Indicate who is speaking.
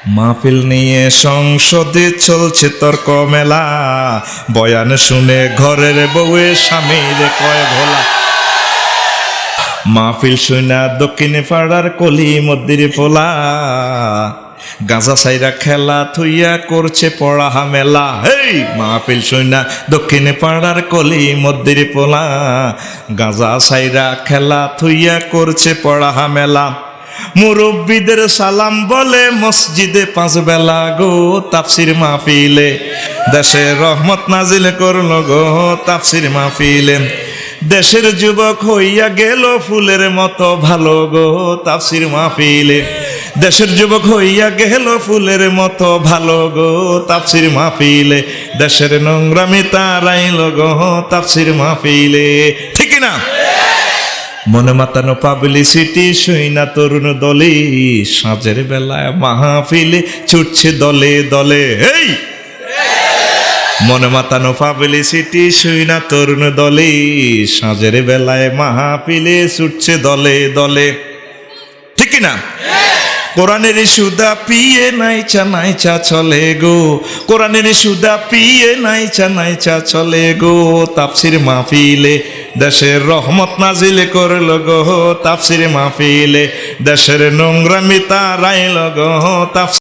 Speaker 1: মাহফিল নিয়ে সংসদে চলছে তর্ক মেলা, বয়ান শুনে ঘরের বউয়ে স্বামীর কয় ভোলা। মাহফিল শুনা দক্ষিণে পাড়ার কলি মদ্দির পোলা, গাঁজা সাইরা খেলা থুইয়া করছে পড়া মেলা। হেই মাহফিল শুনা দক্ষিণে পাড়ার কলি মদ্দির পোলা, গাঁজা সাইরা খেলা থুইয়া করছে পড়া মেলা। মুরব্বীদের সালাম বলে মসজিদে 5 বেলা গো, তাফসির মাহফিলে দেশে রহমত নাজিল করলো গো, তাফসির মাহফিলে দেশের যুবক হইয়া গেল ফুলের মতো ভালো গো, তাফসির মাহফিলে দেশের যুবক হইয়া গেল ফুলের মতো ভালো গো, তাফসির মাহফিলে দেশের নোংরামি তারাইল গো, তাফসির মাহফিলে। ঠিক না? মনে মাতানো পাবলিসিটি শুইনা তরুণ দলে, সাঁঝের বেলায় মাহফিলে ছুটছে দলে দলে। এই মনে মাতানো পাবলিসিটি শুইনা তরুণ দলে, সাঁঝের বেলায় মাহফিলে ছুটছে দলে দলে। ঠিক না? কোরআনের সুদা পিয়ে নাইচা নাইচা চলে গো, কোরআনের সুদা পিয়ে নাইচা নাইচা চলে গো, তাফসির মাহফিলে দেশের রহমত নাজিল করলো গো, তাফসির মাহফিলে দেশের নোংরামি তারাইল গো, তাফসির